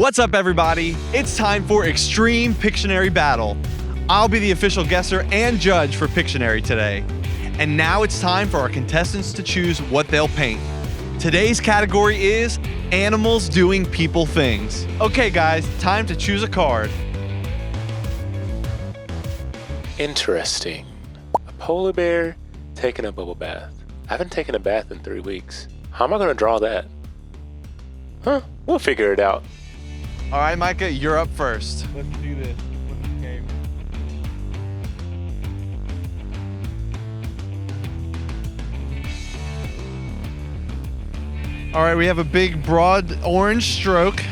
What's up, everybody? It's time for Extreme Pictionary Battle. I'll be the official guesser and judge for Pictionary today. And now it's time for our contestants to choose what they'll paint. Today's category is animals doing people things. Okay, guys, time to choose a card. Interesting. A polar bear taking a bubble bath. I haven't taken a bath in 3 weeks. How am I going to draw that? Huh, we'll figure it out. All right, Micah, you're up first. Let's do this. What's this game? All right, we have a big, broad orange stroke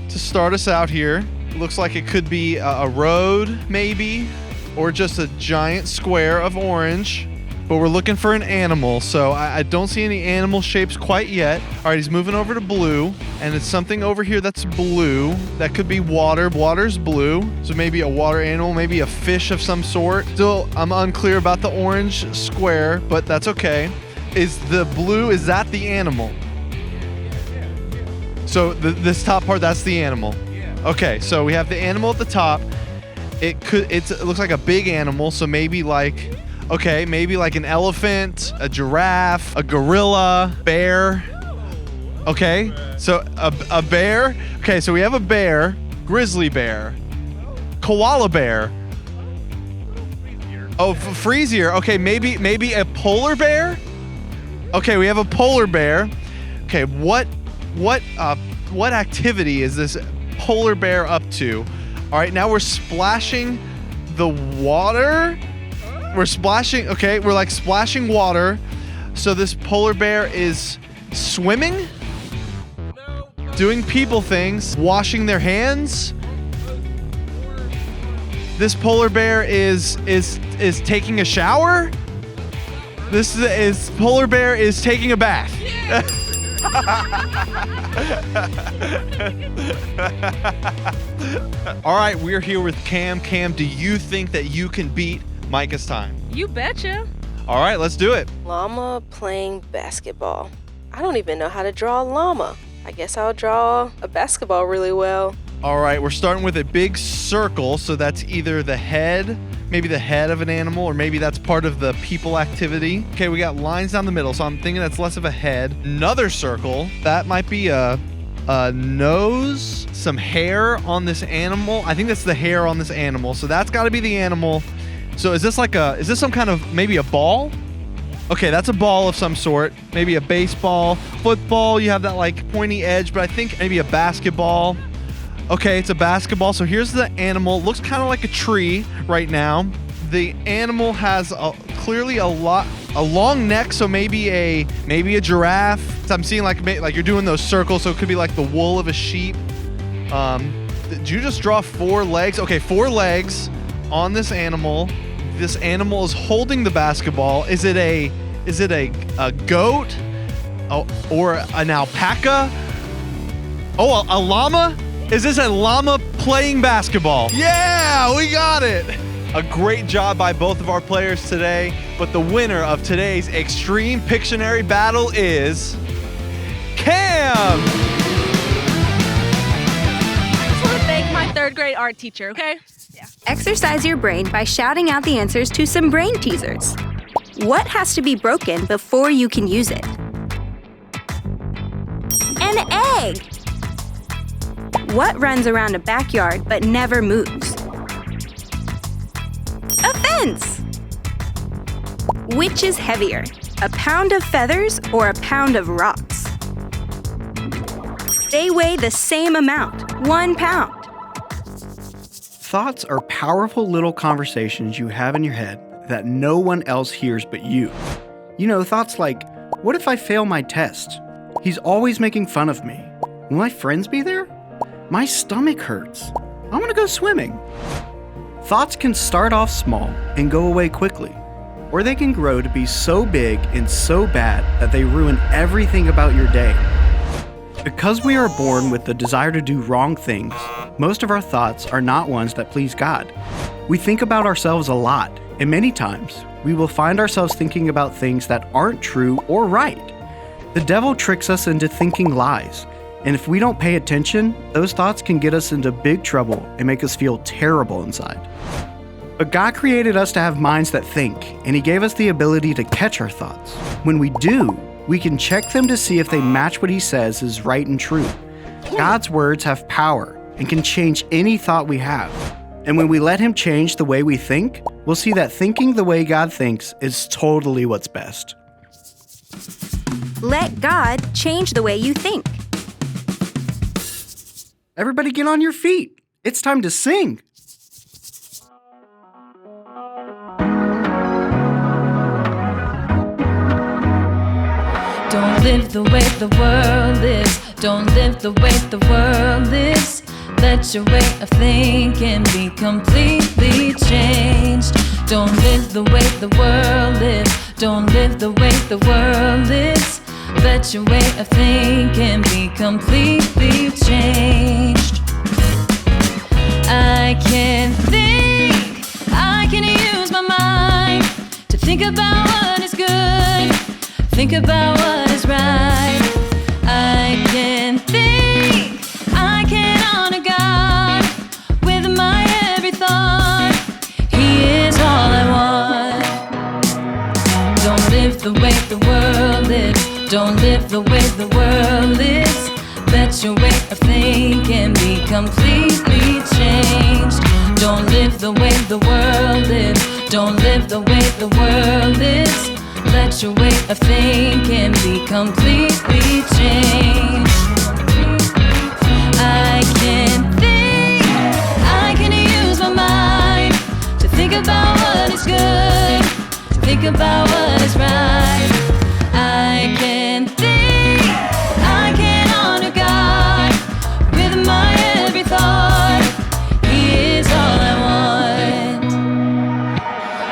to start us out here. Looks like it could be a road, maybe, or just a giant square of orange. But we're looking for an animal, so I don't see any animal shapes quite yet. All right, he's moving over to blue, and it's something over here that's blue. That could be water. Water's blue, so maybe a water animal, maybe a fish of some sort. Still, I'm unclear about the orange square, but that's okay. Is the blue, is that the animal? So this top part, that's the animal. Okay, so we have the animal at the top. It looks like a big animal, so maybe like, okay, maybe like an elephant, a giraffe, a gorilla, bear. Okay, so a bear. Okay, so we have a bear, grizzly bear, koala bear. Oh, freezier. Okay, maybe a polar bear. Okay, we have a polar bear. Okay, what activity is this polar bear up to? All right, now we're splashing the water. We're splashing, okay, we're like splashing water. So this polar bear is swimming, doing people things, washing their hands. This polar bear is taking a shower. Polar bear is taking a bath. All right, we're here with Cam. Cam, do you think that you can beat Micah's time? You betcha. All right, let's do it. Llama playing basketball. I don't even know how to draw a llama. I guess I'll draw a basketball really well. All right, we're starting with a big circle, so that's either the head, maybe the head of an animal, or maybe that's part of the people activity. Okay, we got lines down the middle, so I'm thinking that's less of a head. Another circle, that might be a nose, some hair on this animal. I think that's the hair on this animal, so that's got to be the animal. So is this some kind of, maybe a ball? Okay, that's a ball of some sort. Maybe a baseball, football, you have that like pointy edge, but I think maybe a basketball. Okay, it's a basketball. So here's the animal. Looks kind of like a tree right now. The animal has clearly a long neck, so maybe a giraffe. So I'm seeing like you're doing those circles, so it could be like the wool of a sheep. Did you just draw 4 legs? Okay, 4 legs on this animal. This animal is holding the basketball. Is it a goat? Or an alpaca? Oh, a llama? Is this a llama playing basketball? Yeah, we got it. A great job by both of our players today, but the winner of today's Extreme Pictionary Battle is Cam. I just want to thank my 3rd grade art teacher, okay? Yeah. Exercise your brain by shouting out the answers to some brain teasers. What has to be broken before you can use it? An egg. What runs around a backyard but never moves? A fence. Which is heavier, a pound of feathers or a pound of rocks? They weigh the same amount, 1 pound. Thoughts are powerful little conversations you have in your head that no one else hears but you. You know, thoughts like, what if I fail my test? He's always making fun of me. Will my friends be there? My stomach hurts. I want to go swimming. Thoughts can start off small and go away quickly, or they can grow to be so big and so bad that they ruin everything about your day. Because we are born with the desire to do wrong things, most of our thoughts are not ones that please God. We think about ourselves a lot, and many times we will find ourselves thinking about things that aren't true or right. The devil tricks us into thinking lies, And if we don't pay attention, those thoughts can get us into big trouble and make us feel terrible inside. But God created us to have minds that think, and He gave us the ability to catch our thoughts. When we do, we can check them to see if they match what He says is right and true. God's words have power and can change any thought we have. And when we let Him change the way we think, we'll see that thinking the way God thinks is totally what's best. Let God change the way you think. Everybody get on your feet. It's time to sing. Don't live the way the world is. Don't live the way the world is. Let your way of thinking be completely changed. Don't live the way the world is. Don't live the way the world is. Let your way of thinking be completely changed. I can think, I can use my mind to think about what is good, think about what is right. I can think, I can honor God with my every thought. He is all I want. Don't live the way the world lives. Don't live the way the world is. Let your way of thinking be completely changed. Don't live the way the world is. Don't live the way the world is. Let your way of thinking be completely changed. I can think, I can use my mind to think about what is good, to think about what is right. I can think, I can honor God with my every thought. He is all I want.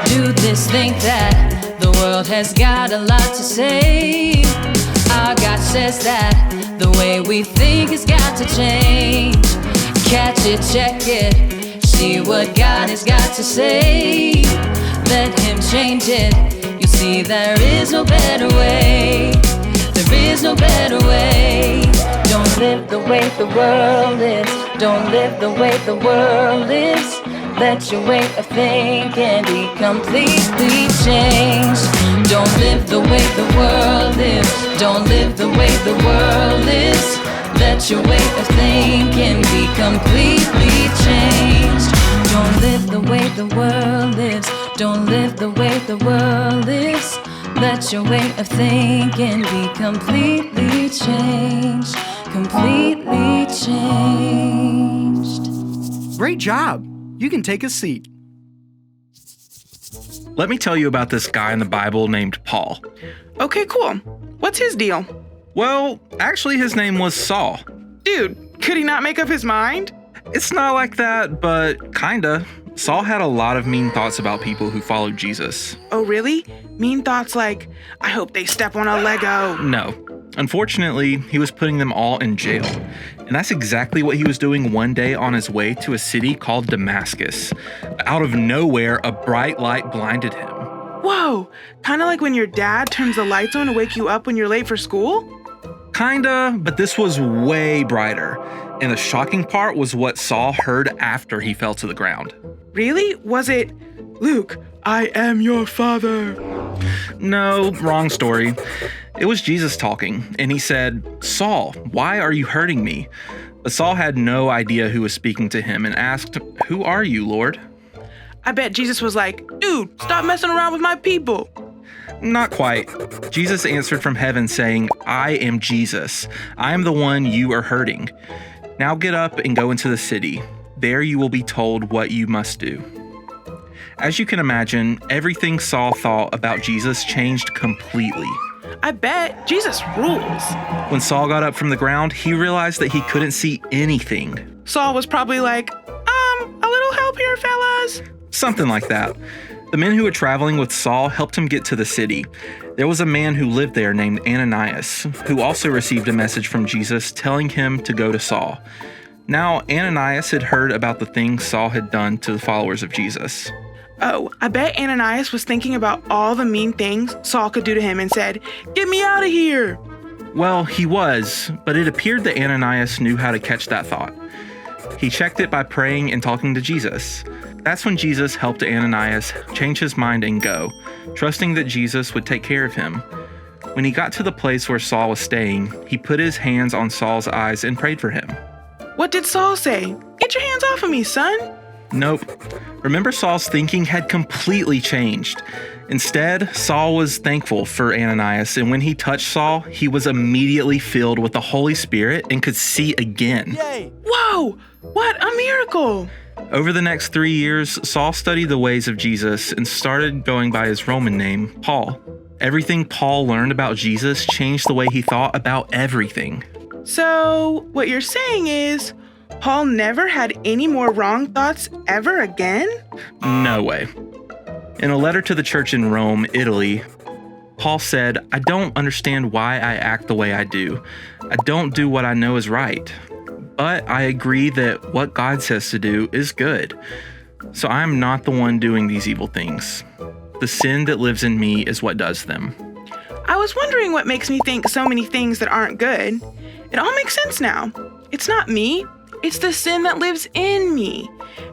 Do this, think that. The world has got a lot to say. Our God says that the way we think has got to change. Catch it, check it, see what God has got to say. Let Him change it. You see there is no better way. There is no better way. Don't live the way the world is. Don't live the way the world is. Let your way of thinking be completely changed. Don't live the way the world is. Don't live the way the world is. Let your way of thinking be completely changed. Don't live the way the world is. Don't live the way the world is. Let your way of thinking be completely changed. Completely changed. Great job. You can take a seat. Let me tell you about this guy in the Bible named Paul. Okay, cool. What's his deal? Well, actually his name was Saul. Dude, could he not make up his mind? It's not like that, but kinda. Saul had a lot of mean thoughts about people who followed Jesus. Oh, really? Mean thoughts like, I hope they step on a Lego. No. Unfortunately, he was putting them all in jail. And that's exactly what he was doing one day on his way to a city called Damascus. Out of nowhere, a bright light blinded him. Whoa, kind of like when your dad turns the lights on to wake you up when you're late for school? Kinda, but this was way brighter. And the shocking part was what Saul heard after he fell to the ground. Really? Was it, Luke, I am your father? No, wrong story. It was Jesus talking, and he said, Saul, why are you hurting me? But Saul had no idea who was speaking to him and asked, Who are you, Lord? I bet Jesus was like, dude, stop messing around with my people. Not quite. Jesus answered from heaven saying, I am Jesus. I am the one you are hurting. Now get up and go into the city. There you will be told what you must do. As you can imagine, everything Saul thought about Jesus changed completely. I bet Jesus rules. When Saul got up from the ground, he realized that he couldn't see anything. Saul was probably like, a little help here, fellas. Something like that. The men who were traveling with Saul helped him get to the city. There was a man who lived there named Ananias, who also received a message from Jesus telling him to go to Saul. Now, Ananias had heard about the things Saul had done to the followers of Jesus. Oh, I bet Ananias was thinking about all the mean things Saul could do to him and said, get me out of here. Well, he was, but it appeared that Ananias knew how to catch that thought. He checked it by praying and talking to Jesus. That's when Jesus helped Ananias change his mind and go, trusting that Jesus would take care of him. When he got to the place where Saul was staying, he put his hands on Saul's eyes and prayed for him. What did Saul say? Get your hands off of me, son. Nope. Remember, Saul's thinking had completely changed. Instead, Saul was thankful for Ananias, and when he touched Saul, he was immediately filled with the Holy Spirit and could see again. Yay! Whoa, what a miracle. Over the next 3 years, Saul studied the ways of Jesus and started going by his Roman name, Paul. Everything Paul learned about Jesus changed the way he thought about everything. So, what you're saying is, Paul never had any more wrong thoughts ever again? No way. In a letter to the church in Rome, Italy, Paul said, "I don't understand why I act the way I do. I don't do what I know is right. But I agree that what God says to do is good. So I am not the one doing these evil things. The sin that lives in me is what does them." I was wondering what makes me think so many things that aren't good. It all makes sense now. It's not me, it's the sin that lives in me.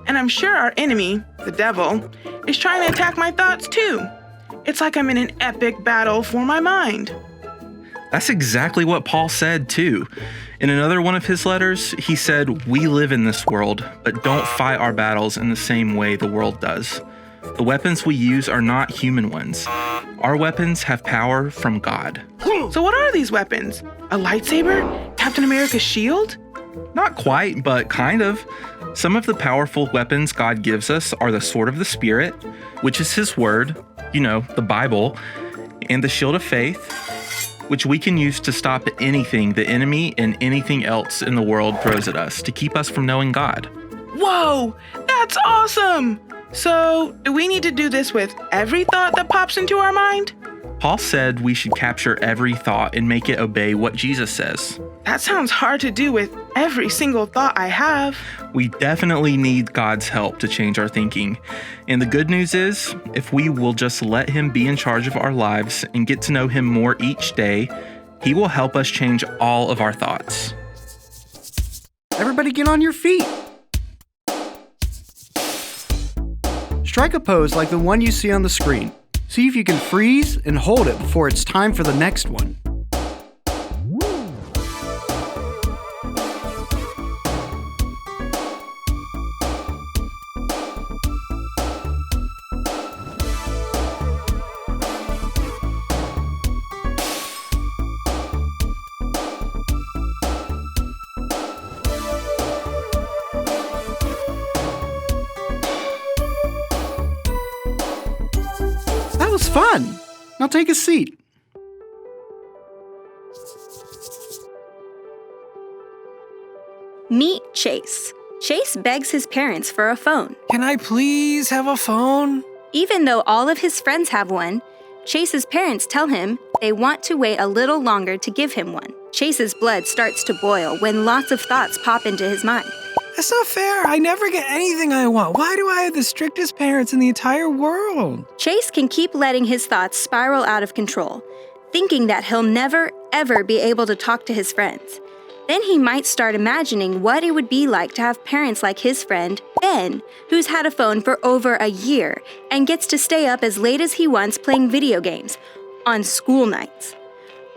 And I'm sure our enemy, the devil, is trying to attack my thoughts too. It's like I'm in an epic battle for my mind. That's exactly what Paul said too. In another one of his letters, he said, "We live in this world, but don't fight our battles in the same way the world does. The weapons we use are not human ones. Our weapons have power from God." So what are these weapons? A lightsaber? Captain America's shield? Not quite, but kind of. Some of the powerful weapons God gives us are the sword of the Spirit, which is his word, the Bible, and the shield of faith, which we can use to stop anything the enemy and anything else in the world throws at us to keep us from knowing God. Whoa, that's awesome! So, do we need to do this with every thought that pops into our mind? Paul said we should capture every thought and make it obey what Jesus says. That sounds hard to do with every single thought I have. We definitely need God's help to change our thinking. And the good news is, if we will just let him be in charge of our lives and get to know him more each day, he will help us change all of our thoughts. Everybody get on your feet. Strike a pose like the one you see on the screen. See if you can freeze and hold it before it's time for the next one. That was fun. Now take a seat. Meet Chase. Chase begs his parents for a phone. Can I please have a phone? Even though all of his friends have one, Chase's parents tell him they want to wait a little longer to give him one. Chase's blood starts to boil when lots of thoughts pop into his mind. That's not fair. I never get anything I want. Why do I have the strictest parents in the entire world? Chase can keep letting his thoughts spiral out of control, thinking that he'll never, ever be able to talk to his friends. Then he might start imagining what it would be like to have parents like his friend, Ben, who's had a phone for over a year and gets to stay up as late as he wants playing video games on school nights.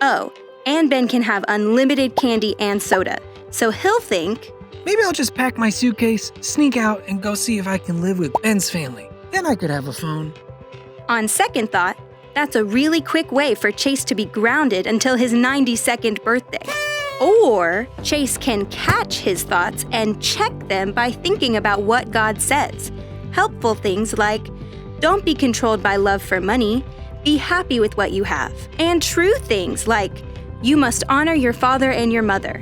Oh, and Ben can have unlimited candy and soda, so he'll think, maybe I'll just pack my suitcase, sneak out, and go see if I can live with Ben's family. Then I could have a phone. On second thought, that's a really quick way for Chase to be grounded until his 92nd birthday. Or Chase can catch his thoughts and check them by thinking about what God says. Helpful things like, don't be controlled by love for money, be happy with what you have. And true things like, you must honor your father and your mother.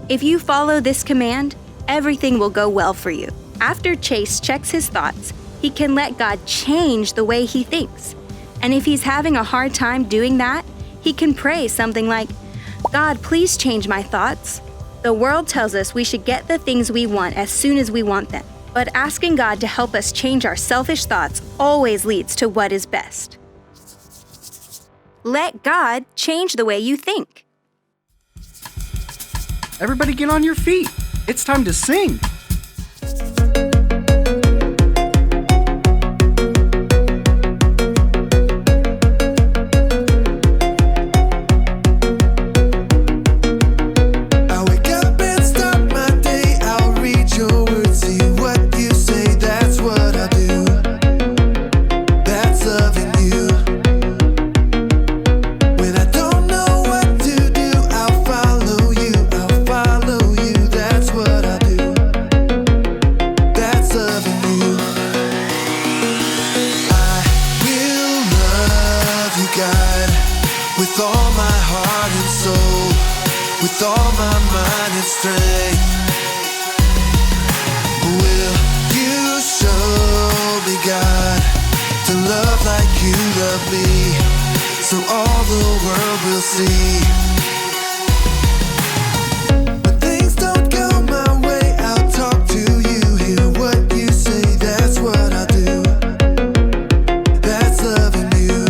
If you follow this command, everything will go well for you. After Chase checks his thoughts, he can let God change the way he thinks. And if he's having a hard time doing that, he can pray something like, God, please change my thoughts. The world tells us we should get the things we want as soon as we want them. But asking God to help us change our selfish thoughts always leads to what is best. Let God change the way you think. Everybody get on your feet. It's time to sing. With all my heart and soul, with all my mind and strength, will you show me, God, to love like you love me, so all the world will see. When things don't go my way, I'll talk to you, hear what you say, that's what I do. That's loving you.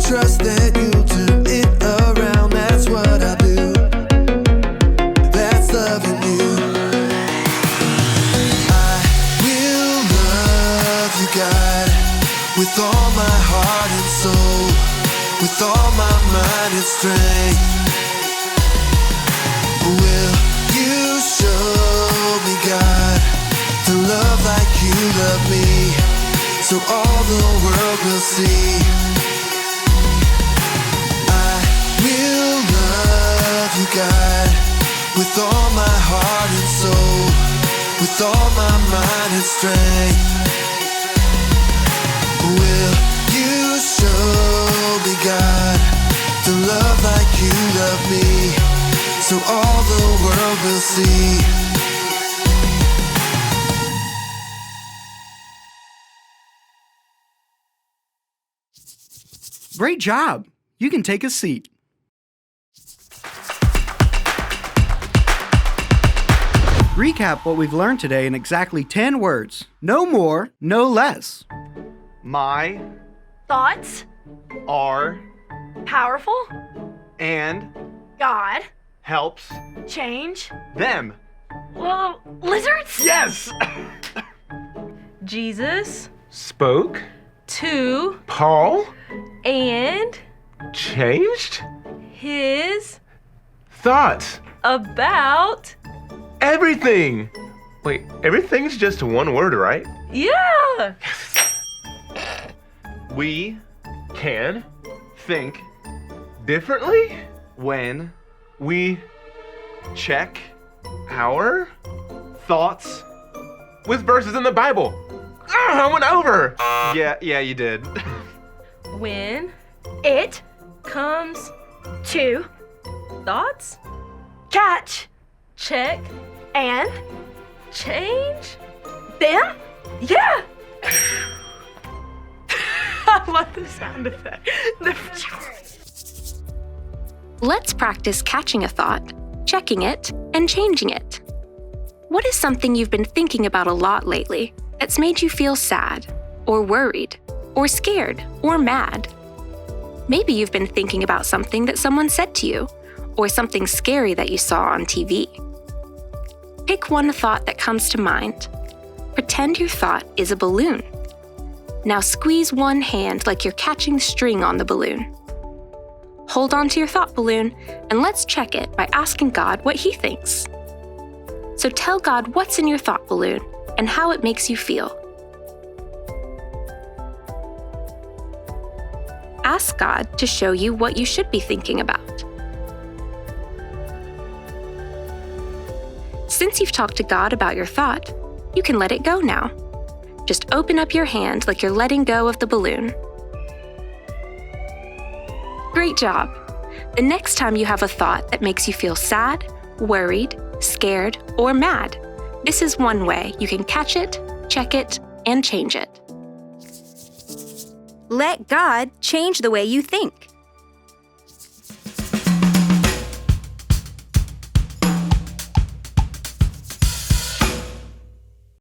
Trust that you'll turn it around, that's what I do. That's loving you. I will love you, God, with all my heart and soul, with all my mind and strength. Will you show me, God, to love like you love me, so all the world will see. Will love you, God, with all my heart and soul, with all my mind and strength. Will you show me, God, to love like you love me, so all the world will see. Great job. You can take a seat. Recap what we've learned today in exactly 10 words. No more, no less. My Thoughts? are Powerful? and God? helps Change? them. Well, lizards? Yes! Jesus? Spoke. To? Paul. And? Changed. His? Thoughts. About? Everything. Wait, everything's just one word, right? Yeah! We Can think differently? when We check our thoughts. with verses in the Bible. I went over. Yeah, you did. When it comes to thoughts, catch, check, and change them? Yeah! I love the sound effect. Let's practice catching a thought, checking it, and changing it. What is something you've been thinking about a lot lately that's made you feel sad, or worried, or scared, or mad? Maybe you've been thinking about something that someone said to you, or something scary that you saw on TV. Pick one thought that comes to mind. Pretend your thought is a balloon. Now squeeze one hand like you're catching string on the balloon. Hold on to your thought balloon, and let's check it by asking God what He thinks. So tell God what's in your thought balloon and how it makes you feel. Ask God to show you what you should be thinking about. Since you've talked to God about your thought, you can let it go now. Just open up your hand like you're letting go of the balloon. Great job! The next time you have a thought that makes you feel sad, worried, scared, or mad, this is one way you can catch it, check it, and change it. Let God change the way you think.